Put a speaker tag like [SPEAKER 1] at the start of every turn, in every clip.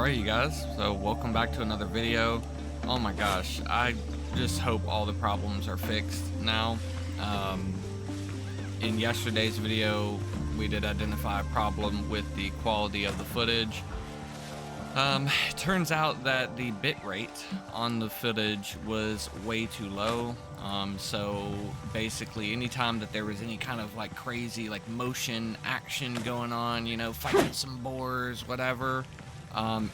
[SPEAKER 1] Alright, you guys, so welcome back to another video. Oh my gosh, I just hope all the problems are fixed now. In yesterday's video, we did identify a problem with the quality of the footage. It turns out that the bitrate on the footage was way too low. So basically anytime that there was any kind of like crazy like motion action going on, you know, fighting some boars, whatever,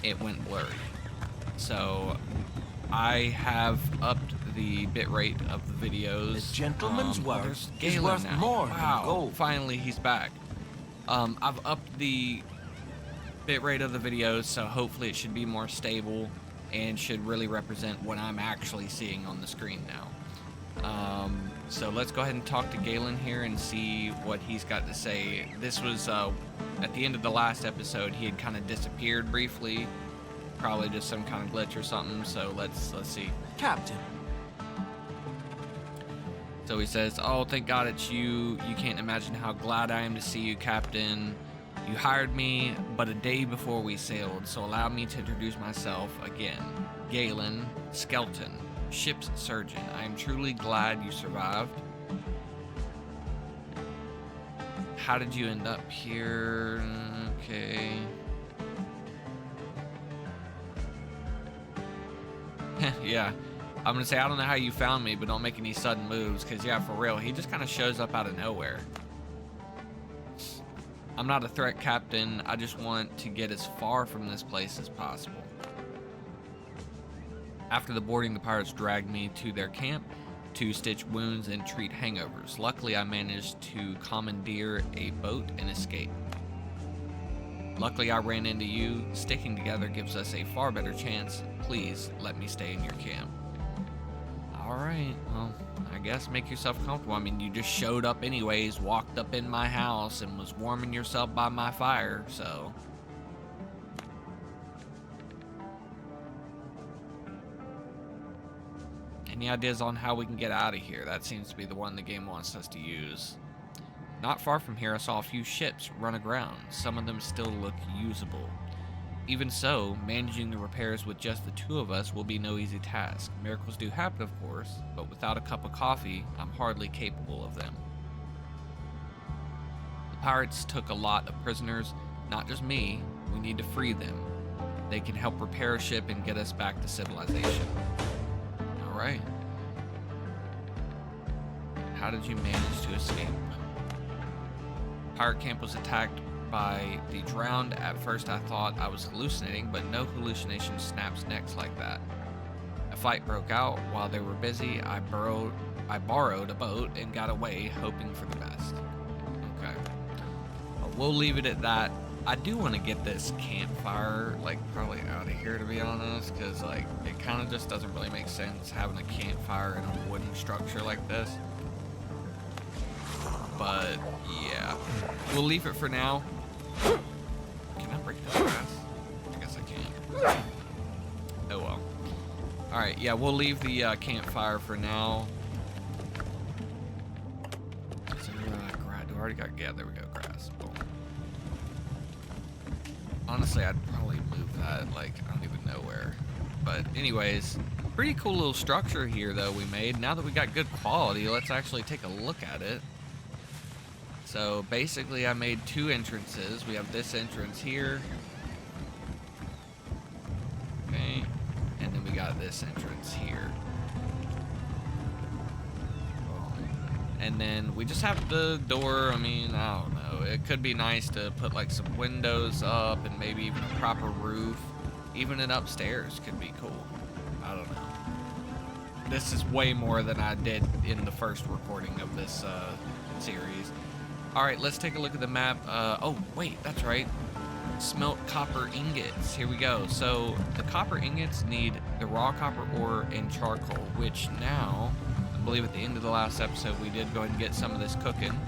[SPEAKER 1] it went blurry. So I have upped the bitrate of the videos.
[SPEAKER 2] The gentleman's word is
[SPEAKER 1] Galen
[SPEAKER 2] worth
[SPEAKER 1] now.
[SPEAKER 2] more
[SPEAKER 1] Wow,
[SPEAKER 2] than gold.
[SPEAKER 1] finally he's back. I've upped the bitrate of the videos, so hopefully it should be more stable and should really represent what I'm actually seeing on the screen now. So let's go ahead and talk to Galen here and see what he's got to say. This was at the end of the last episode. He had kind of disappeared briefly, probably just some kind of glitch or something. So let's see.
[SPEAKER 2] Captain.
[SPEAKER 1] So he says, "Oh, thank God it's you. You can't imagine how glad I am to see you, Captain. You hired me but a day before we sailed, so allow me to introduce myself again. Galen Skelton, ship's surgeon. I am truly glad you survived. How did you end up here? Okay." Yeah, I'm gonna say I don't know how you found me, but don't make any sudden moves, because yeah, for real, he just kind of shows up out of nowhere. I'm not a threat, Captain. I just want to get as far from this place as possible. After the boarding, the pirates dragged me to their camp to stitch wounds and treat hangovers. Luckily, I managed to commandeer a boat and escape. Luckily, I ran into you. Sticking together gives us a far better chance. Please let me stay in your camp. Alright, well, I guess make yourself comfortable. I mean, you just showed up anyways, walked up in my house, and was warming yourself by my fire, so... Any ideas on how we can get out of here? That seems to be the one the game wants us to use. Not far from here, I saw a few ships run aground. Some of them still look usable. Even so, managing the repairs with just the two of us will be no easy task. Miracles do happen, of course, but without a cup of coffee, I'm hardly capable of them. The pirates took a lot of prisoners, not just me. We need to free them. They can help repair a ship and get us back to civilization. Alright. How did you manage to escape? Pirate camp was attacked by the drowned. At first I thought I was hallucinating, but no hallucination snaps necks like that. A fight broke out. While they were busy, I borrowed a boat and got away, hoping for the best. Okay. Well, we'll leave it at that. I do want to get this campfire, like, probably out of here, to be honest, because, like, it kind of just doesn't really make sense having a campfire in a wooden structure like this. But, yeah. We'll leave it for now. Can I break this grass? I guess I can. Oh well. Alright, yeah, we'll leave the campfire for now. Is there grass? Do I already got, yeah, there we go, grass. Boom. Honestly, I'd probably move that, like, I don't even know where. But anyways, pretty cool little structure here, though, we made. Now that we got good quality, let's actually take a look at it. So basically I made two entrances. We have this entrance here. Okay. And then we got this entrance here. And then we just have the door. I mean, I don't know. It could be nice to put like some windows up and maybe even a proper roof. Even an upstairs could be cool. I don't know. This is way more than I did in the first recording of this series. Alright, let's take a look at the map. Oh, wait, that's right. Smelt copper ingots. Here we go. So, the copper ingots need the raw copper ore and charcoal, which now, I believe at the end of the last episode, we did go ahead and get some of this cooking.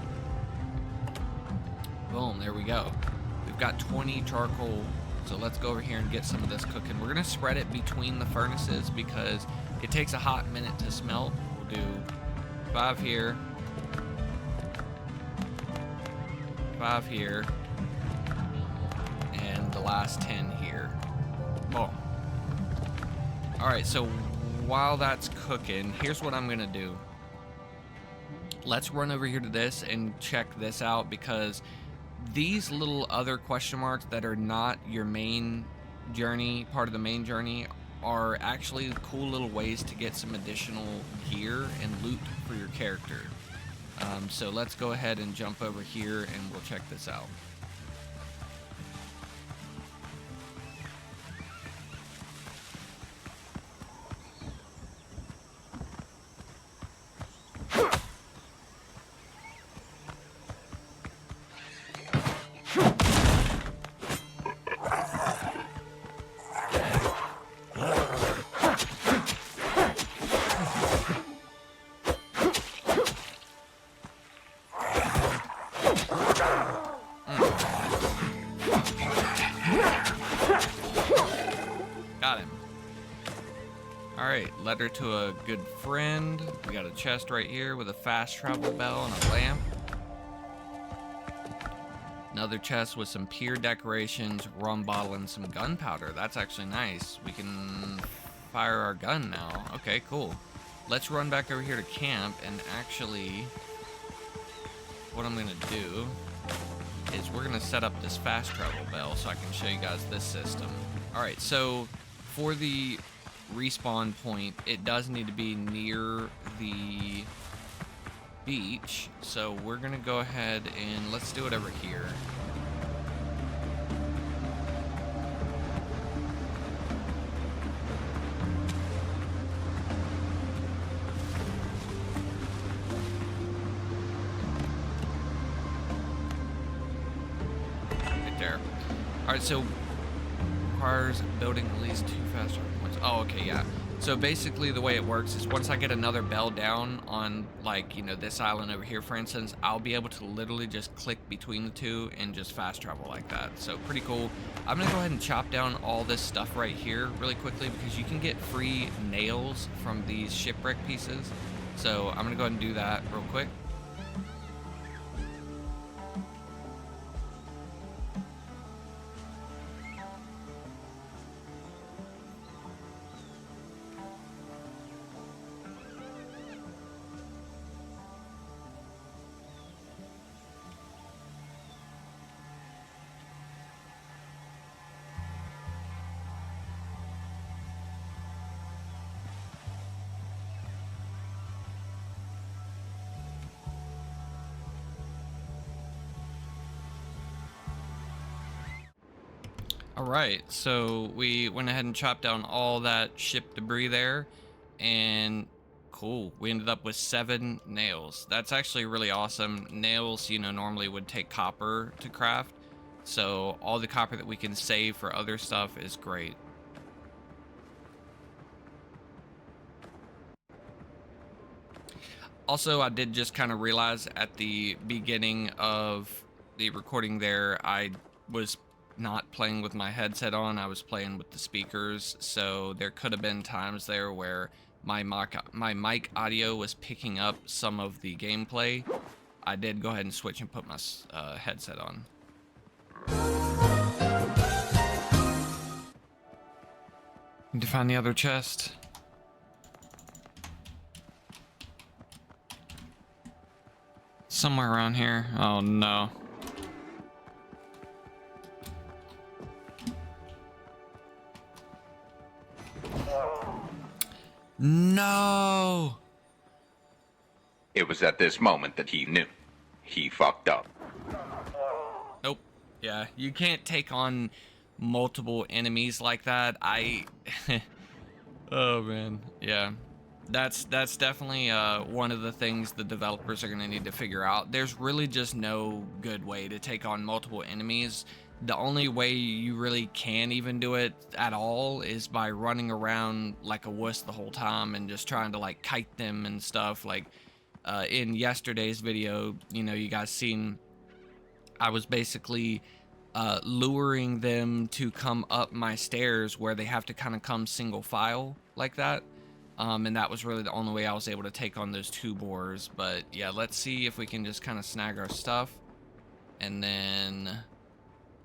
[SPEAKER 1] Boom, there we go. We've got 20 charcoal, so let's go over here and get some of this cooking. We're going to spread it between the furnaces because it takes a hot minute to smelt. We'll do 5 here. 5 here, and the last 10 here. right, so while that's cooking, here's what I'm gonna do. Let's run over here to this and check this out, because these little other question marks that are not your main journey, part of the main journey, are actually cool little ways to get some additional gear and loot for your character. So let's go ahead and jump over here and we'll check this out. Got him. Alright, letter to a good friend. We got a chest right here with a fast travel bell and a lamp. Another chest with some pier decorations, rum bottle, and some gunpowder. That's actually nice. We can fire our gun now. Okay, cool. Let's run back over here to camp, and actually, what I'm gonna do is we're gonna set up this fast travel bell so I can show you guys this system. Alright, so for the respawn point, it does need to be near the beach, so we're gonna go ahead and let's do it over here. Right there. Alright, so requires building at least 2 fast travel points. Oh, okay, yeah. So basically the way it works is once I get another bell down on, like, you know, this island over here, for instance, I'll be able to literally just click between the two and just fast travel like that. So pretty cool. I'm gonna go ahead and chop down all this stuff right here really quickly because you can get free nails from these shipwreck pieces. So I'm gonna go ahead and do that real quick. All right, so we went ahead and chopped down all that ship debris there, and cool, we ended up with 7 nails. That's actually really awesome. Nails, you know, normally would take copper to craft, so all the copper that we can save for other stuff is great. Also, I did just kind of realize at the beginning of the recording there, I was not playing with my headset on, I was playing with the speakers, so there could have been times there where my mic audio was picking up some of the gameplay. I did go ahead and switch and put my headset on. Need to find the other chest. Somewhere around here. Oh no. No!
[SPEAKER 3] It was at this moment that he knew. He fucked up.
[SPEAKER 1] Nope. Yeah, you can't take on multiple enemies like that. Oh man, yeah. That's definitely one of the things the developers are going to need to figure out. There's really just no good way to take on multiple enemies. The only way you really can even do it at all is by running around like a wuss the whole time and just trying to like kite them and stuff. Like in yesterday's video, you know, you guys seen I was basically luring them to come up my stairs where they have to kind of come single file like that. And that was really the only way I was able to take on those 2 boars. But yeah, let's see if we can just kind of snag our stuff. And then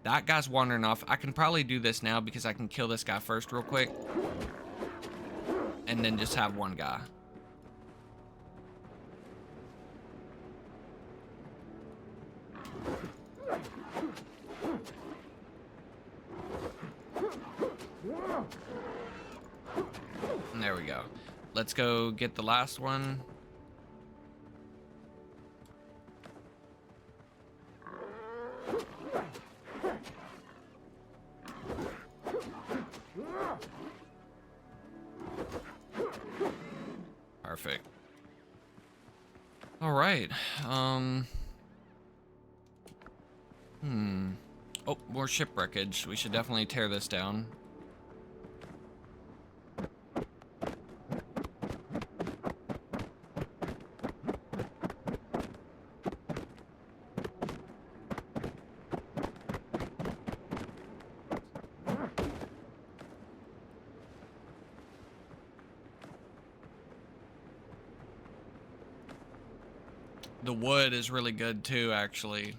[SPEAKER 1] that guy's wandering off. I can probably do this now because I can kill this guy first real quick. and then just have one guy. And there we go. Let's go get the last one. Perfect. All right. Oh, more shipwreckage. We should definitely tear this down. The wood is really good too, actually.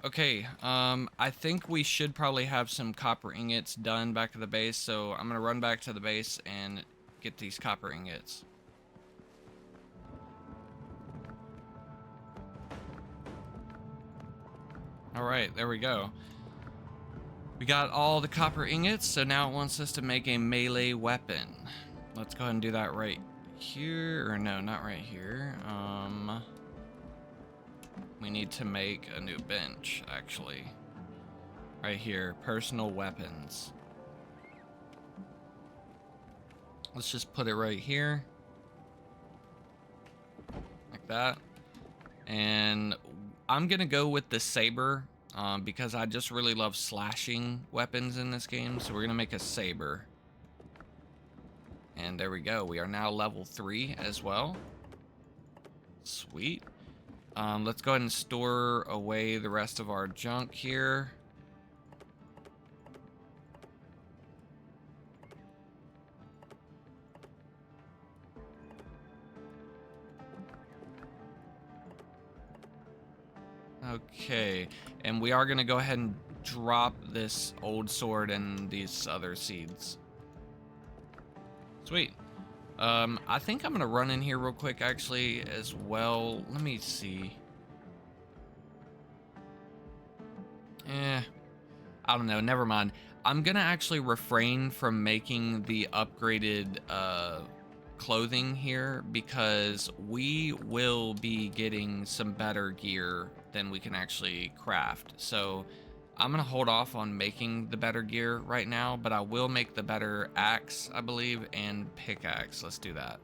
[SPEAKER 1] Okay, I think we should probably have some copper ingots done back at the base, so I'm gonna run back to the base and get these copper ingots. Alright, there we go. We got all the copper ingots, so now it wants us to make a melee weapon. Let's go ahead and do that right here, or no, not right here. We need to make a new bench, actually. Right here, personal weapons. Let's just put it right here. Like that. And I'm gonna go with the saber. Because I just really love slashing weapons in this game, so we're gonna make a saber. And there we go. We are now level 3 as well. Sweet. Let's go ahead and store away the rest of our junk here. Okay, and we are going to go ahead and drop this old sword and these other seeds. Sweet. I think I'm going to run in here real quick, actually, as well. Let me see. I don't know. Never mind. I'm going to actually refrain from making the upgraded clothing here because we will be getting some better gear than we can actually craft. So I'm gonna hold off on making the better gear right now, but I will make the better axe, I believe, and pickaxe. Let's do that.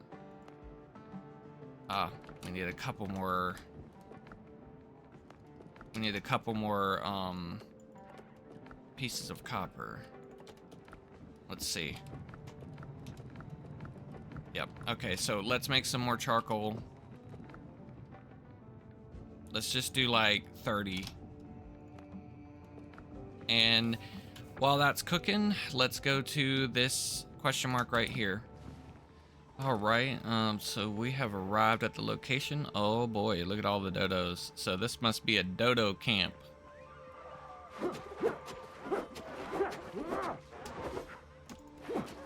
[SPEAKER 1] We need a couple more. We need a couple more pieces of copper. Let's see. Yep. Okay, so let's make some more charcoal. Let's just do like 30. And while that's cooking, let's go to this question mark right here. All right, so we have arrived at the location. Oh boy, look at all the dodos. So this must be a dodo camp.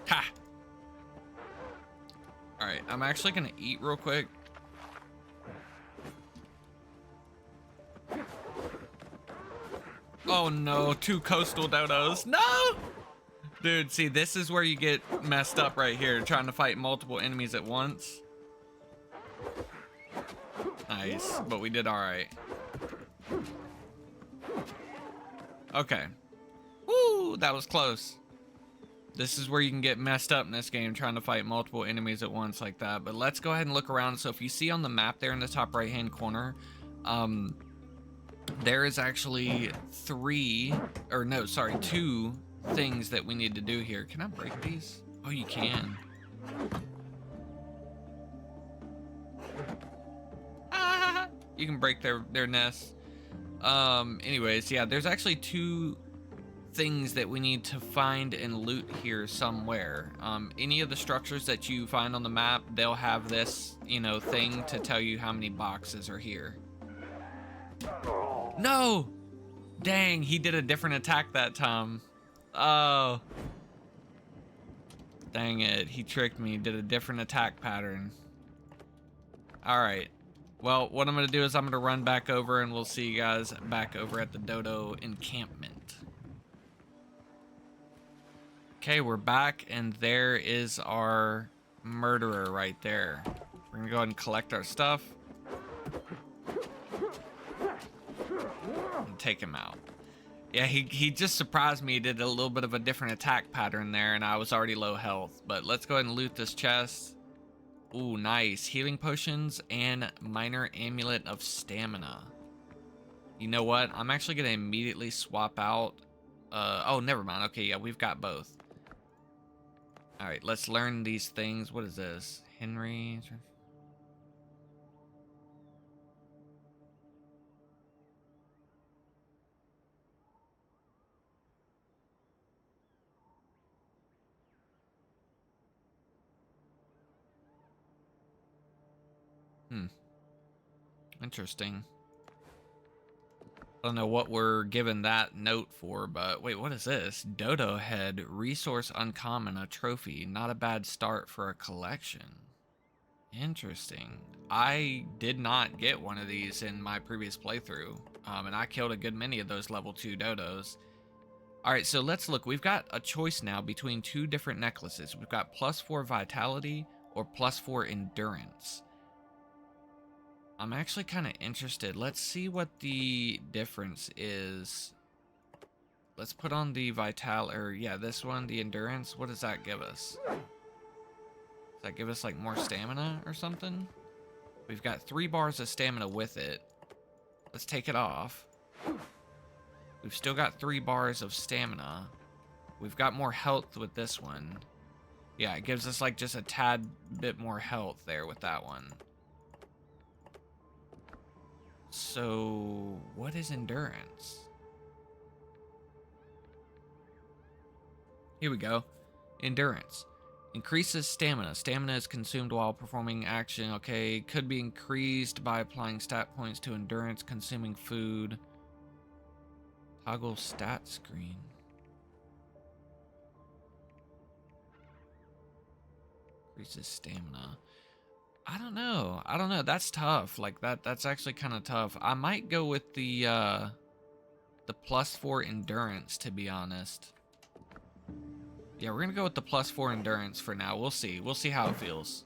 [SPEAKER 1] Ha! All right, I'm actually gonna eat real quick. Oh no, 2 coastal dodos. No! Dude, see, this is where you get messed up right here, trying to fight multiple enemies at once. Nice, but we did all right. Okay. Woo, that was close. This is where you can get messed up in this game, trying to fight multiple enemies at once like that. But let's go ahead and look around. So if you see on the map there in the top right-hand corner, there is actually 2 things that we need to do here. Can I break these? Oh, you can. You can break their nests. Anyways, yeah, there's actually 2 things that we need to find and loot here somewhere. Any of the structures that you find on the map, they'll have this, thing to tell you how many boxes are here. No! Dang, he did a different attack that time. Oh. Dang it, he tricked me, did a different attack pattern. Alright. Well, what I'm going to do is I'm going to run back over and we'll see you guys back over at the dodo encampment. Okay, we're back and there is our murderer right there. We're going to go ahead and collect our stuff. And take him out. Yeah, he just surprised me. He did a little bit of a different attack pattern there, and I was already low health. But let's go ahead and loot this chest. Ooh, nice. Healing potions and minor amulet of stamina. You know what? I'm actually going to immediately swap out. Oh, never mind. Okay, yeah, we've got both. All right, let's learn these things. What is this? Henry... Interesting. I don't know what we're given that note for, but wait, what is this? Dodo head, resource uncommon, a trophy. Not a bad start for a collection. Interesting. I did not get one of these in my previous playthrough, and I killed a good many of those level 2 dodos. All right, so let's look. We've got a choice now between two different necklaces. We've got +4 vitality or +4 endurance. I'm actually kind of interested. Let's see what the difference is. Let's put on the vital, or yeah, this one, the endurance. What does that give us? Does that give us like more stamina or something? We've got 3 bars of stamina with it. Let's take it off. We've still got 3 bars of stamina. We've got more health with this one. Yeah, it gives us like just a tad bit more health there with that one. So, what is endurance? Here we go. Endurance. Increases stamina. Stamina is consumed while performing action. Okay, could be increased by applying stat points to endurance, consuming food. Toggle stat screen. Increases stamina. I don't know. That's tough. Like that's actually kind of tough. I might go with the +4 endurance, to be honest. Yeah, we're gonna go with the +4 endurance for now. We'll see. We'll see how it feels.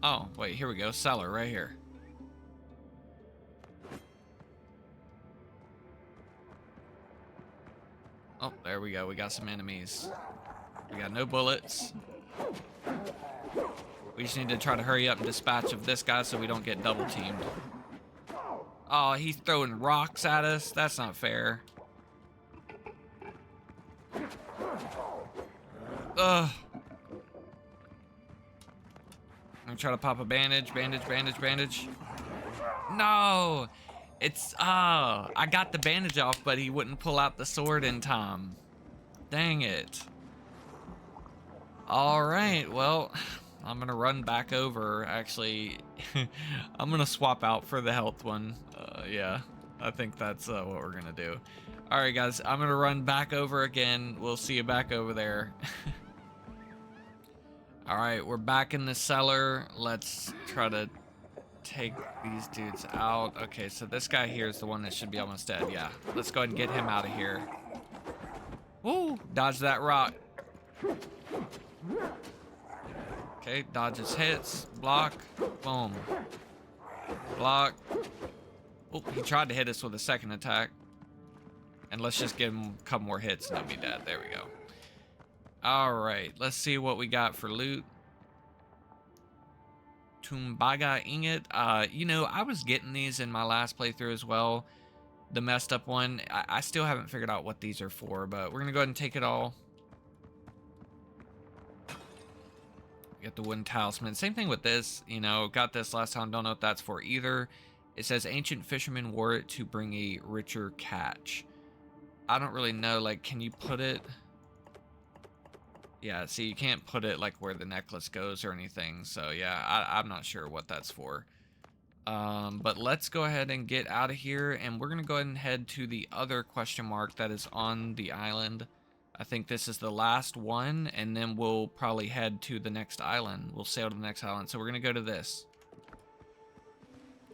[SPEAKER 1] Oh, wait, here we go. Cellar right here. Oh, there we go. We got some enemies. We got no bullets. We just need to try to hurry up and dispatch of this guy so we don't get double teamed. Oh, he's throwing rocks at us. That's not fair. Ugh. I'm gonna try to pop a bandage. Bandage. No! It's, I got the bandage off, but he wouldn't pull out the sword in time. Dang it. Alright, well, I'm gonna run back over, actually. I'm gonna swap out for the health one. Yeah, I think that's what we're gonna do. Alright guys, I'm gonna run back over again. We'll see you back over there. Alright, we're back in the cellar. Let's try to take these dudes out. Okay, so this guy here is the one that should be almost dead. Yeah, let's go ahead and get him out of here. Woo! Dodge that rock. Okay, dodges hits. Block. Boom. Block. Oh, he tried to hit us with a second attack. And let's just give him a couple more hits and he'll be dead. There we go. Alright, let's see what we got for loot. Tumbaga ingot. You know, I was getting these in my last playthrough as well. The messed up one. I still haven't figured out what these are for, but we're gonna go ahead and take it all. We got the wooden talisman. Same thing with this. You know, got this last time. Don't know what that's for either. It says ancient fishermen wore it to bring a richer catch. I don't really know. Like, can you put it? Yeah, see, you can't put it like where the necklace goes or anything. So yeah, I'm not sure what that's for. But let's go ahead and get out of here, and we're gonna go ahead and head to the other question mark that is on the island. I think this is the last one, and then we'll probably head to the next island. We'll sail to the next island. So we're gonna go to this.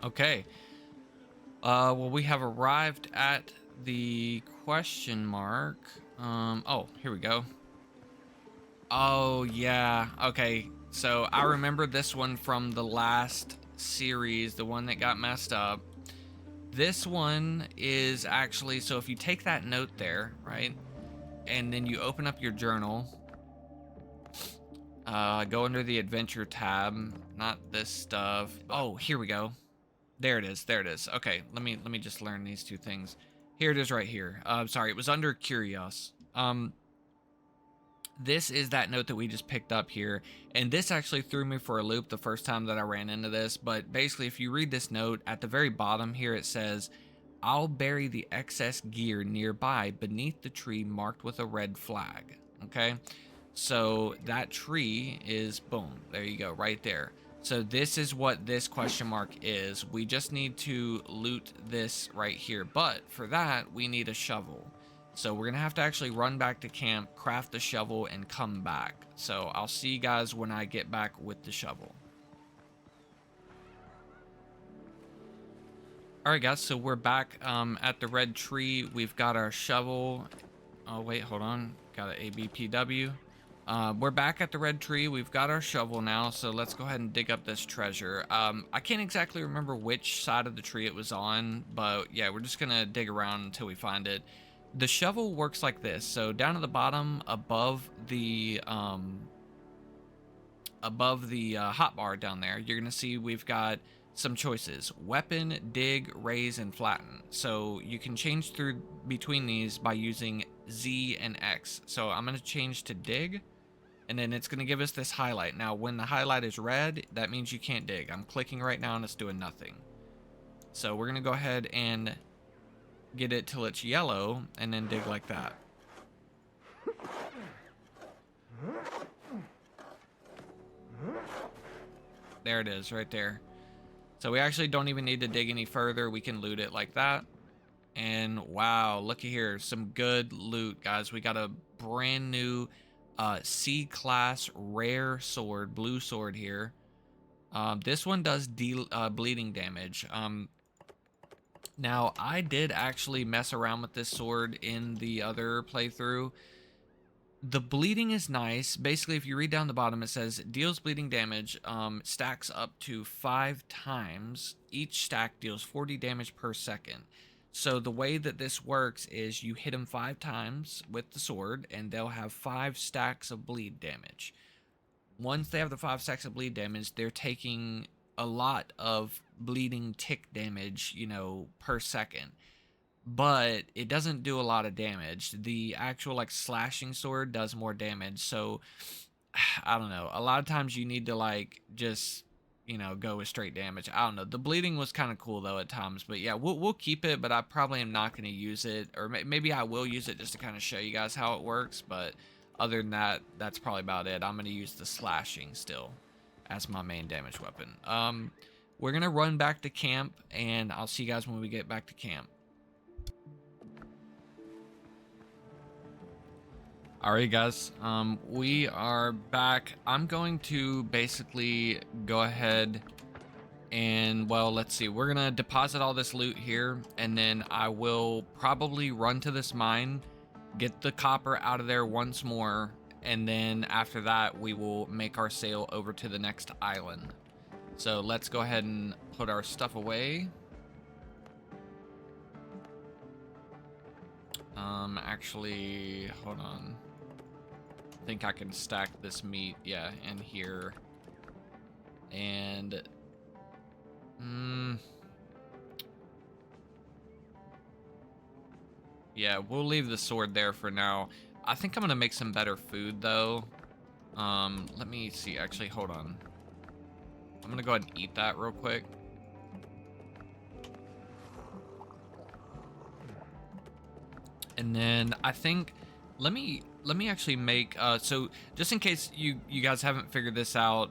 [SPEAKER 1] Okay. Well, we have arrived at the question mark. Oh, here we go. Oh, yeah. Okay. So I remember this one from the last series, the one that got messed up. This one is actually, so if you take that note there, right? And then you open up your journal, go under the adventure tab, not this stuff. Oh, here we go. There it is. There it is. Okay, let me just learn these two things. Here it is right here. Sorry, it was under Curios. This is that note that we just picked up here, and this actually threw me for a loop the first time that I ran into this, but basically if you read this note, at the very bottom here it says, "I'll bury the excess gear nearby beneath the tree marked with a red flag." Okay, so that tree is, boom, there you go, right there. So this is what this question mark is. We just need to loot this right here, but for that we need a shovel. So we're gonna have to actually run back to camp, craft the shovel, and come back. So I'll see you guys when I get back with the shovel. Alright guys, so we're back at the red tree. We've got our shovel. Oh wait, hold on. Got an ABPW. We're back at the red tree. We've got our shovel now, so let's go ahead and dig up this treasure. I can't exactly remember which side of the tree it was on, but yeah, we're just gonna dig around until we find it. The shovel works like this. So down at the bottom, above the hotbar down there, you're gonna see we've got some choices: weapon, dig, raise, and flatten. So you can change through between these by using Z and X. So I'm gonna change to dig, and then it's gonna give us this highlight. Now when the highlight is red, that means you can't dig. I'm clicking right now and it's doing nothing. So we're gonna go ahead and get it till it's yellow and then dig like that. There it is right there. So we actually don't even need to dig any further. We can loot it like that. And wow, looky here, some good loot, guys. We got a brand new C-class rare sword, blue sword here. This one does bleeding damage. Now, I did actually mess around with this sword in the other playthrough. The bleeding is nice. Basically, if you read down the bottom, it says deals bleeding damage, stacks up to 5 times. Each stack deals 40 damage per second. So the way that this works is you hit them 5 times with the sword, and they'll have 5 stacks of bleed damage. Once they have the 5 stacks of bleed damage, they're taking a lot of bleeding tick damage, you know, per second, but it doesn't do a lot of damage. The actual like slashing sword does more damage. So I don't know, a lot of times you need to like just, you know, go with straight damage. I don't know, the bleeding was kind of cool though at times, but yeah, we'll keep it, but I probably am not going to use it, or maybe I will use it just to kind of show you guys how it works, but other than that, that's probably about it. I'm going to use the slashing still as my main damage weapon. We're gonna run back to camp, and I'll see you guys when we get back to camp. Alright guys, we are back. I'm going to basically go ahead and, well, let's see, we're gonna deposit all this loot here, and then I will probably run to this mine, get the copper out of there once more, and then after that we will make our sail over to the next island. So let's go ahead and put our stuff away. Actually, hold on. I think I can stack this meat, yeah, in here. And yeah, we'll leave the sword there for now. I think I'm gonna make some better food though. Let me see, actually, hold on. I'm gonna go ahead and eat that real quick. And then I think, let me let me actually make so just in case you guys haven't figured this out,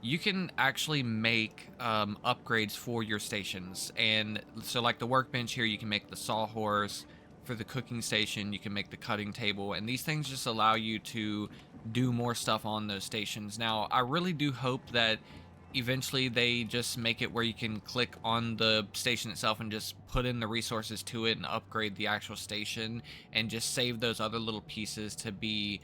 [SPEAKER 1] you can actually make upgrades for your stations. And so like the workbench here, you can make the sawhorse. For the cooking station, you can make the cutting table, and these things just allow you to do more stuff on those stations. Now, I really do hope that eventually they just make it where you can click on the station itself and just put in the resources to it and upgrade the actual station, and just save those other little pieces to be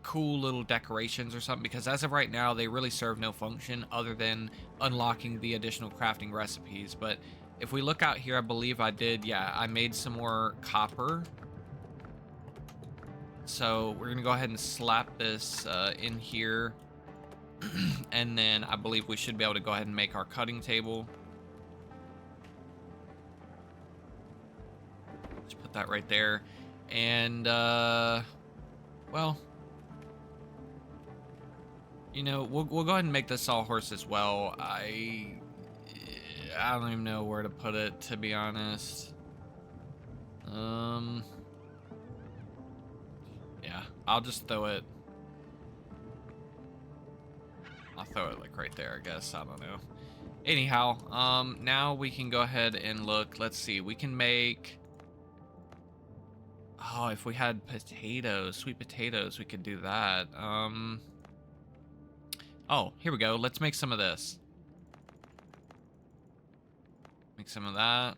[SPEAKER 1] cool little decorations or something, because as of right now they really serve no function other than unlocking the additional crafting recipes. But if we look out here, I believe I did, yeah, I made some more copper. So we're gonna go ahead and slap this in here. And then I believe we should be able to go ahead and make our cutting table. Just put that right there. And well, you know, we'll go ahead and make the sawhorse as well. I don't even know where to put it, to be honest. Yeah, I'll just throw it. I'll throw it like right there, I guess. I don't know. Anyhow, now we can go ahead and look. Let's see. We can make. Oh, if we had potatoes, sweet potatoes, we could do that. Oh, here we go. Let's make some of this. Make some of that.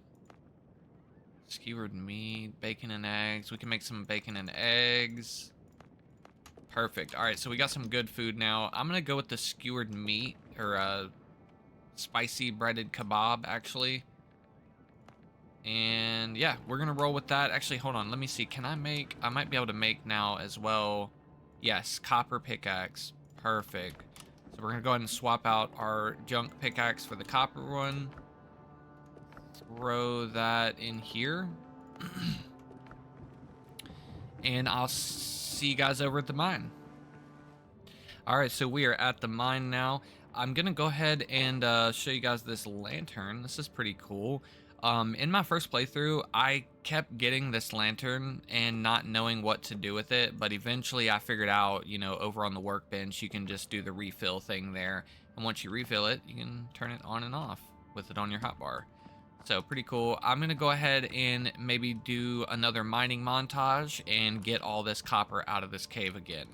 [SPEAKER 1] Skewered meat, bacon and eggs. We can make some bacon and eggs. Perfect. All right, so we got some good food now. I'm gonna go with the skewered meat, or spicy breaded kebab, actually. And yeah, we're gonna roll with that. Actually, hold on. Let me see. Can I make? I might be able to make now as well. Yes, copper pickaxe. Perfect. So we're gonna go ahead and swap out our junk pickaxe for the copper one. Throw that in here. And I'll see you guys over at the mine. All right, so we are at the mine now. I'm gonna go ahead and show you guys this lantern. This is pretty cool. In my first playthrough, I kept getting this lantern and not knowing what to do with it, but eventually I figured out, you know, over on the workbench, you can just do the refill thing there. And once you refill it, you can turn it on and off with it on your hotbar. So pretty cool. I'm gonna go ahead and maybe do another mining montage and get all this copper out of this cave again.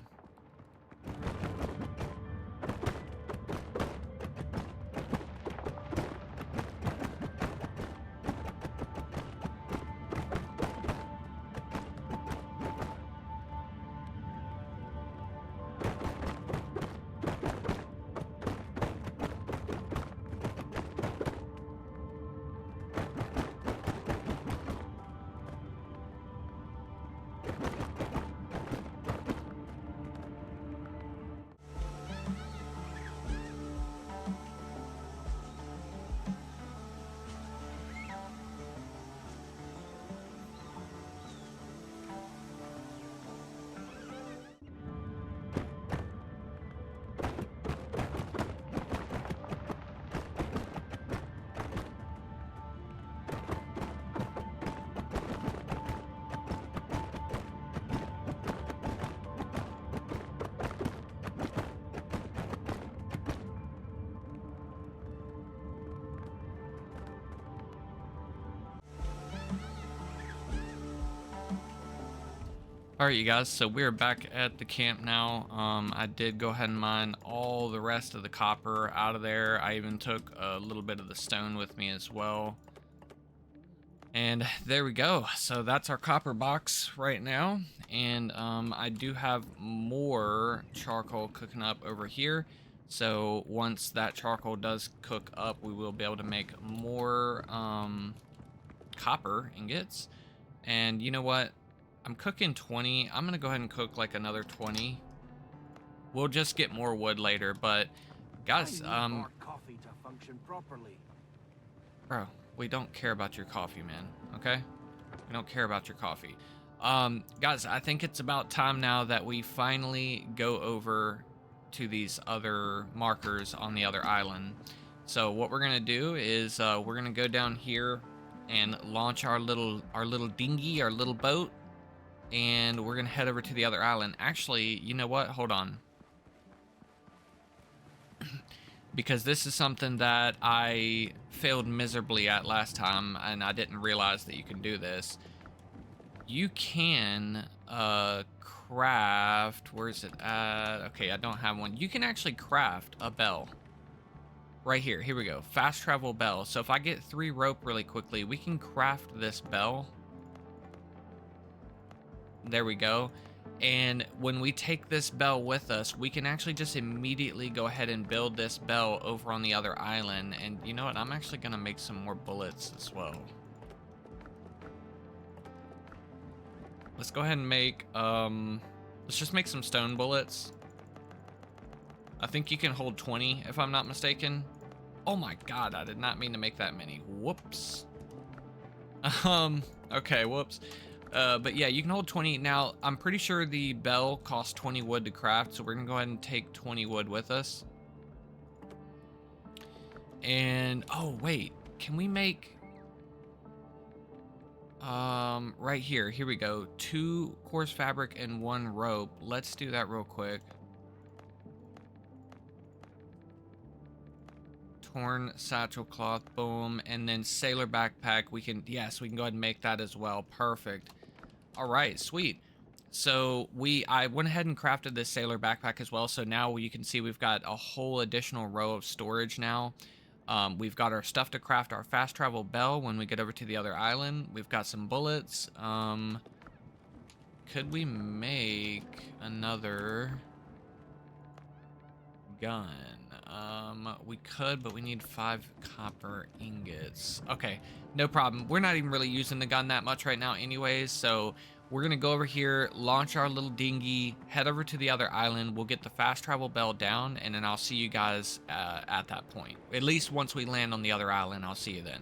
[SPEAKER 1] Alright, you guys, so we're back at the camp now. I did go ahead and mine all the rest of the copper out of there. I even took a little bit of the stone with me as well. And there we go. So that's our copper box right now. And I do have more charcoal cooking up over here. So once that charcoal does cook up, we will be able to make more copper ingots. And you know what? I'm cooking 20. I'm gonna go ahead and cook like another 20. We'll just get more wood later, but guys,
[SPEAKER 2] more coffee to function properly.
[SPEAKER 1] Bro, we don't care about your coffee, man. Okay? We don't care about your coffee. Guys, I think it's about time now that we finally go over to these other markers on the other island. So what we're gonna do is we're gonna go down here and launch our little dinghy, our little boat. and we're gonna head over to the other island. Actually, you know what? Hold on. Because this is something that I failed miserably at last time, and I didn't realize that you can do this. You can craft, where is it at? Okay, I don't have one. You can actually craft a bell. Right here, here we go. Fast travel bell. So if I get 3 rope really quickly, we can craft this bell. There we go. And when we take this bell with us, we can actually just immediately go ahead and build this bell over on the other island. And you know what? I'm actually going to make some more bullets as well. Let's go ahead and make, let's just make some stone bullets. I think you can hold 20 if I'm not mistaken. Oh my god, I did not mean to make that many. Whoops. Okay, whoops. But yeah, you can hold 20. Now, I'm pretty sure the bell costs 20 wood to craft, so we're gonna go ahead and take 20 wood with us. And, oh wait, can we make, right here we go. 2 coarse fabric and 1 rope. Let's do that real quick. Torn satchel cloth, boom, and then sailor backpack. We can, yes, we can go ahead and make that as well. Perfect. All right, sweet. So I went ahead and crafted this sailor backpack as well. So now you can see we've got a whole additional row of storage now. We've got our stuff to craft our fast travel bell when we get over to the other island. We've got some bullets. Could we make another gun? We could, but we need 5 copper ingots. Okay, no problem. We're not even really using the gun that much right now anyways, so we're gonna go over here, launch our little dinghy, head over to the other island. We'll get the fast travel bell down, and then I'll see you guys at that point. At least once we land on the other island, I'll see you then.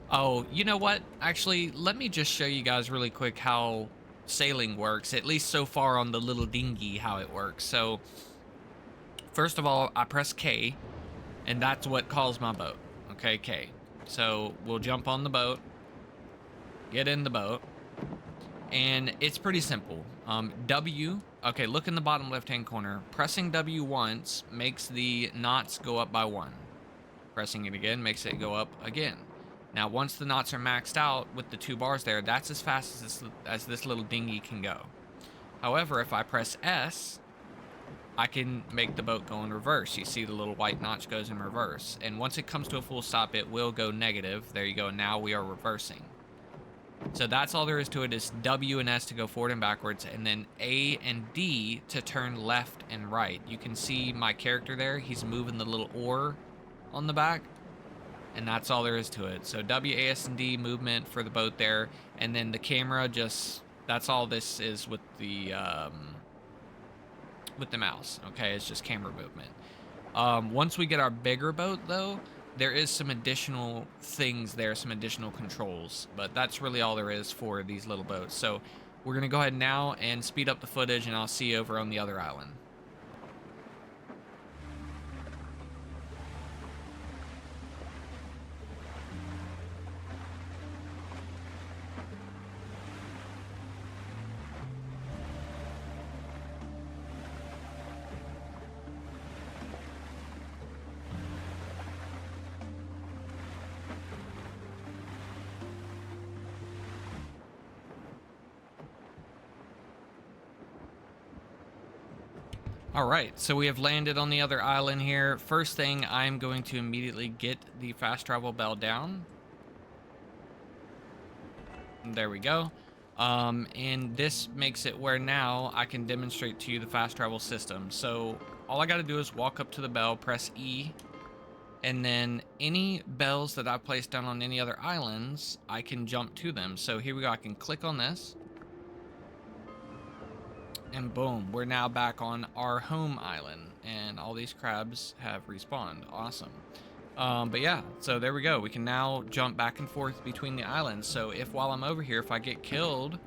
[SPEAKER 1] Oh, you know what? Actually, let me just show you guys really quick how sailing works, at least so far on the little dinghy, how it works. So first of all, I press K, and that's what calls my boat. Okay, K. So we'll jump on the boat, get in the boat, and it's pretty simple. W, okay, look in the bottom left-hand corner. Pressing W once makes the knots go up by 1. Pressing it again makes it go up again. Now, once the knots are maxed out with the 2 bars there, that's as fast as this little dinghy can go. However, if I press S, I can make the boat go in reverse. You see the little white notch goes in reverse. And once it comes to a full stop, it will go negative. There you go. Now we are reversing. So that's all there is to it, is W and S to go forward and backwards, and then A and D to turn left and right. You can see my character there. He's moving the little oar on the back. And that's all there is to it. So W, A, S, and D movement for the boat there. And then the camera just, that's all this is with the mouse. Okay, it's just camera movement. Once we get our bigger boat though, there is some additional things there, some additional controls, but that's really all there is for these little boats. So we're gonna go ahead now and speed up the footage, and I'll see you over on the other island. All right, so we have landed on the other island here. First thing, I'm going to immediately get the fast travel bell down. There we go. And this makes it where now I can demonstrate to you the fast travel system. So all I got to do is walk up to the bell, press E, and then any bells that I place down on any other islands, I can jump to them. So here we go. I can click on this. And boom, we're now back on our home island, and all these crabs have respawned. Awesome. But yeah, so there we go. We can now jump back and forth between the islands. So if while I'm over here, if I get killed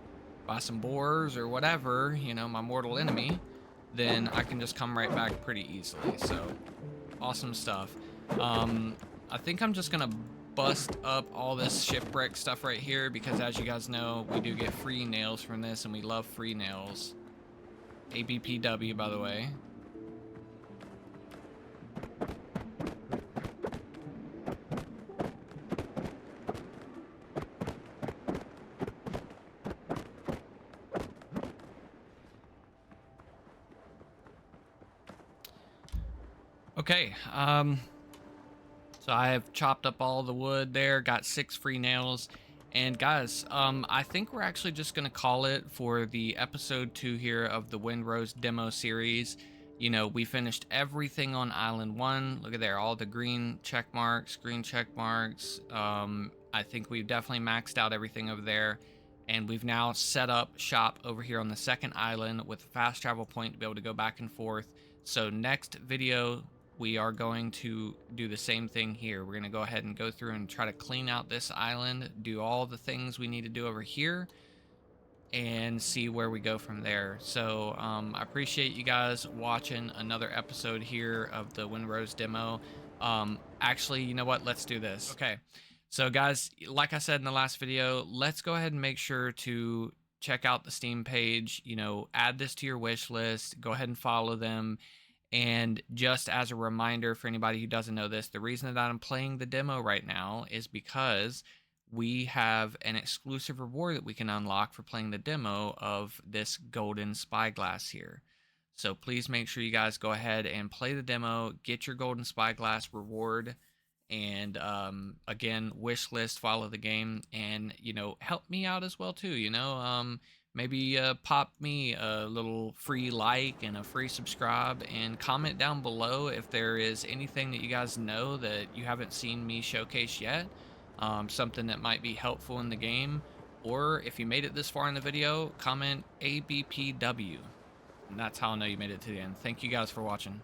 [SPEAKER 1] by some boars or whatever, you know, my mortal enemy, then I can just come right back pretty easily. So awesome stuff. I think I'm just gonna bust up all this shipwreck stuff right here because, as you guys know, we do get free nails from this, and we love free nails. ABPW, by the way. Okay, so I have chopped up all the wood there, got 6 free nails, and guys, I think we're actually just gonna call it for the episode 2 here of the Windrose demo series. You know, we finished everything on Island 1. Look at there, all the green check marks, I think we've definitely maxed out everything over there, and we've now set up shop over here on the second island with a fast travel point to be able to go back and forth. So next video, we are going to do the same thing here. We're going to go ahead and go through and try to clean out this island, do all the things we need to do over here, and see where we go from there. So I appreciate you guys watching another episode here of the Windrose demo. Actually, you know what? Let's do this. Okay. So guys, like I said in the last video, let's go ahead and make sure to check out the Steam page, you know, add this to your wish list, go ahead and follow them. And just as a reminder for anybody who doesn't know this, the reason that I'm playing the demo right now is because we have an exclusive reward that we can unlock for playing the demo of this golden spyglass here. So please make sure you guys go ahead and play the demo, get your golden spyglass reward, and again, wish list, follow the game, and, you know, help me out as well too, you know. Maybe pop me a little free like and a free subscribe, and comment down below if there is anything that you guys know that you haven't seen me showcase yet, something that might be helpful in the game, or if you made it this far in the video, comment ABPW, and that's how I know you made it to the end. Thank you guys for watching.